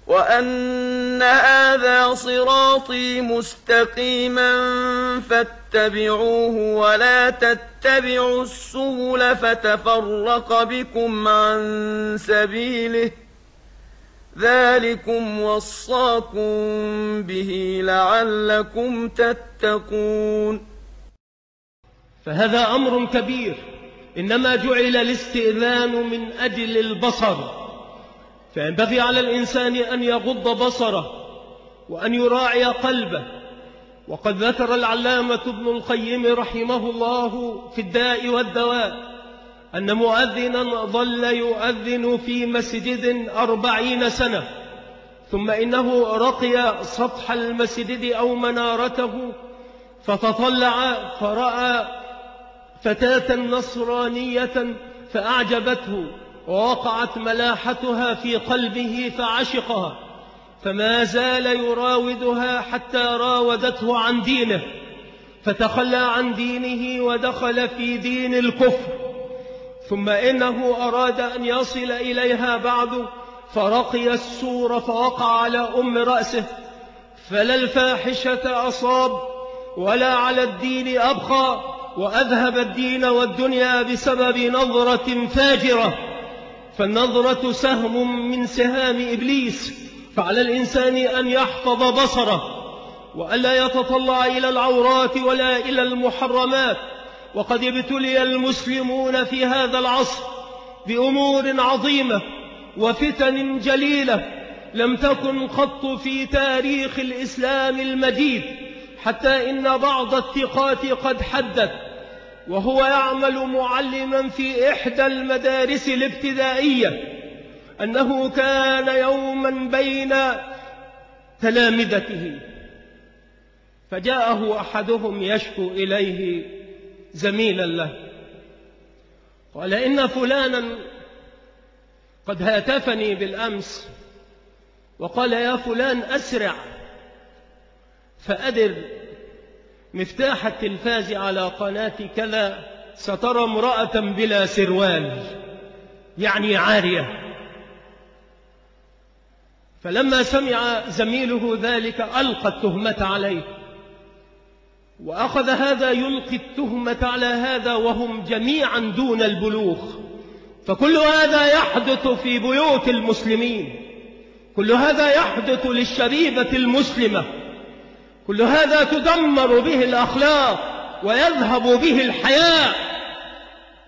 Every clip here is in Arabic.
وأن هذا صراطي مستقيما فاتبعوه ولا تتبعوا السبل فتفرق بكم عن سبيله ذلكم وصاكم به لعلكم تتقون. فهذا أمر كبير، إنما جعل الاستئذان من أجل البصر، فينبغي على الإنسان أن يغض بصره وأن يراعي قلبه. وقد ذكر العلامة ابن القيم رحمه الله في الداء والدواء أن مؤذنا ظل يؤذن في مسجد 40 سنة، ثم إنه رقي سطح المسجد أو منارته فتطلع فرأى فتاة نصرانية فأعجبته ووقعت ملاحتها في قلبه فعشقها، فما زال يراودها حتى راودته عن دينه، فتخلى عن دينه ودخل في دين الكفر. ثم إنه أراد أن يصل إليها بعد فرقي السور فوقع على رأسه، فلا الفاحشة أصاب ولا على الدين أبقى، وأذهب الدين والدنيا بسبب نظرة فاجرة. فالنظرة سهم من سهام إبليس، فعلى الإنسان أن يحفظ بصره وألا يتطلع إلى العورات ولا إلى المحرمات. وقد ابتلي المسلمون في هذا العصر بأمور عظيمة وفتن جليلة لم تكن قط في تاريخ الإسلام المجيد، حتى إن بعض الثقات قد حدث وهو يعمل معلما في إحدى المدارس الابتدائية أنه كان يوما بين تلامذته فجاءه أحدهم يشكو إليه زميلا له، قال: إن فلانا قد هاتفني بالأمس وقال: يا فلان أسرع فأدر مفتاح التلفاز على قناة كذا سترى امرأة بلا سروال، يعني عارية. فلما سمع زميله ذلك ألقى التهمة عليه، وأخذ هذا يلقي التهمة على هذا وهم جميعا دون البلوغ. فكل هذا يحدث في بيوت المسلمين، كل هذا يحدث للشبيبة المسلمة، كل هذا تدمر به الأخلاق ويذهب به الحياء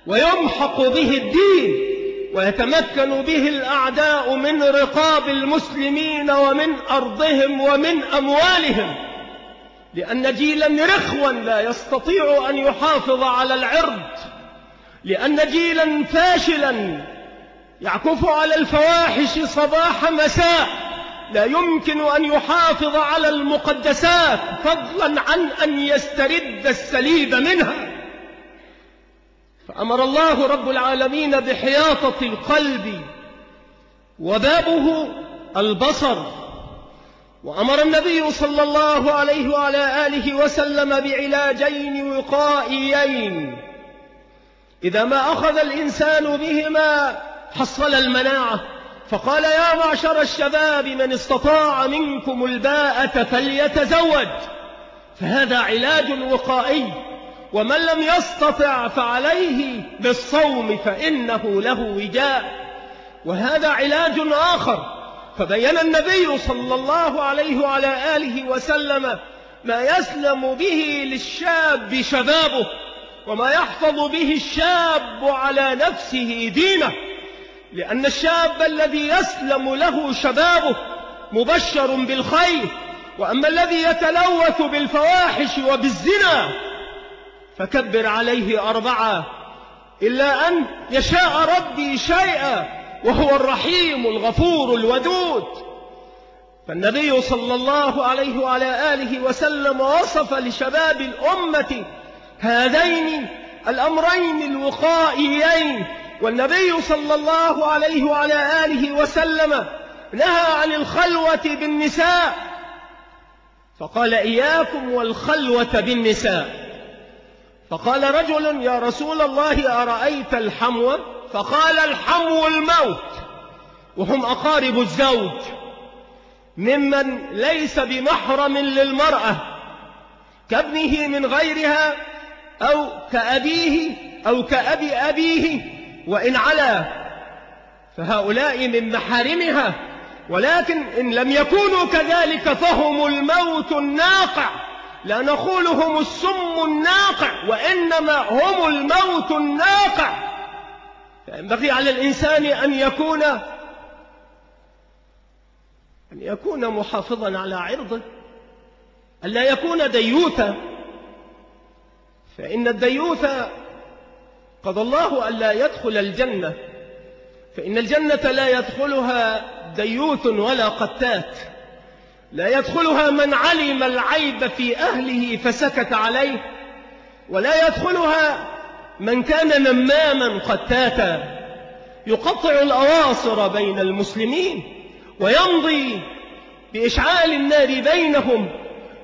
ويمحق به الدين، ويتمكن به الأعداء من رقاب المسلمين ومن أرضهم ومن أموالهم، لأن جيلا رخوا لا يستطيع أن يحافظ على العرض، لأن جيلا فاشلا يعكف على الفواحش صباح مساء لا يمكن أن يحافظ على المقدسات، فضلا عن أن يسترد السليب منها. فأمر الله رب العالمين بحياطة القلب وبابه البصر، وأمر النبي صلى الله عليه وعلى آله وسلم بعلاجين وقائيين إذا ما أخذ الإنسان بهما حصل المناعة. فقال: يا معشر الشباب من استطاع منكم الباءة فليتزوج، فهذا علاج وقائي. ومن لم يستطع فعليه بالصوم فإنه له وجاء، وهذا علاج آخر. فبين النبي صلى الله عليه وعلى آله وسلم ما يسلم به للشاب شبابه، وما يحفظ به الشاب على نفسه دينه، لأن الشاب الذي يسلم له شبابه مبشر بالخير، وأما الذي يتلوث بالفواحش وبالزنا فكبر عليه 4 إلا أن يشاء ربي شيئا وهو الرحيم الغفور الودود. فالنبي صلى الله عليه وعلى آله وسلم وصف لشباب الأمة هذين الأمرين الوقائيين. والنبي صلى الله عليه وعلى آله وسلم نهى عن الخلوة بالنساء، فقال: إياكم والخلوة بالنساء. فقال رجل: يا رسول الله أرأيت الحمو؟ فقال: الحمو الموت، وهم أقارب الزوج. ممن ليس بمحرم للمرأة كابنه من غيرها أو كأبيه أو كأبي أبيه وإن علا، فهؤلاء من محارمها. ولكن إن لم يكونوا كذلك فهم الموت الناقع، لا نقول هم السم الناقع، وإنما هم الموت الناقع. فينبغي على الإنسان أن يكون محافظا على عرضه، ألا يكون ديوثا، فإن الديوث قضى الله ألا يدخل الجنة، فإن الجنة لا يدخلها ديوث ولا قتات، لا يدخلها من علم العيب في أهله فسكت عليه، ولا يدخلها من كان نماما قتاتا يقطع الأواصر بين المسلمين ويمضي بإشعال النار بينهم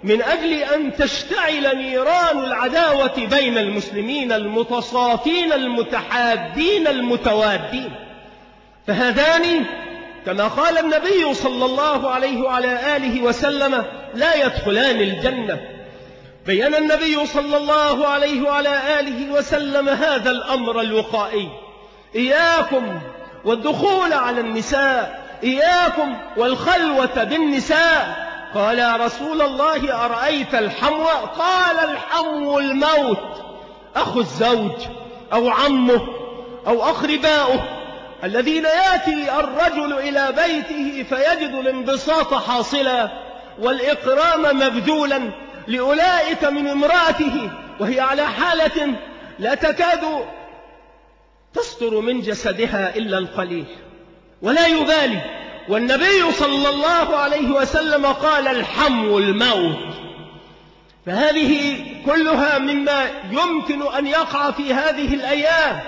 من أجل أن تشتعل نيران العداوة بين المسلمين المتصافين المتحابين المتوادين. فهذان كما قال النبي صلى الله عليه وعلى آله وسلم لا يدخلان الجنة. بيّن النبي صلى الله عليه وعلى آله وسلم هذا الأمر الوقائي: إياكم والدخول على النساء، إياكم والخلوة بالنساء. قال يا رسول الله أرأيت الحمو؟ قال الحمو الموت، أخو الزوج أو عمه أو أقرباؤه الذين يأتي الرجل إلى بيته فيجد الانبساط حاصلا والإكرام مبذولا لأولئك من امرأته وهي على حالة لا تكاد تستر من جسدها إلا القليل ولا يبالي. والنبي صلى الله عليه وسلم قال الحمو الموت. فهذه كلها مما يمكن أن يقع في هذه الأيام،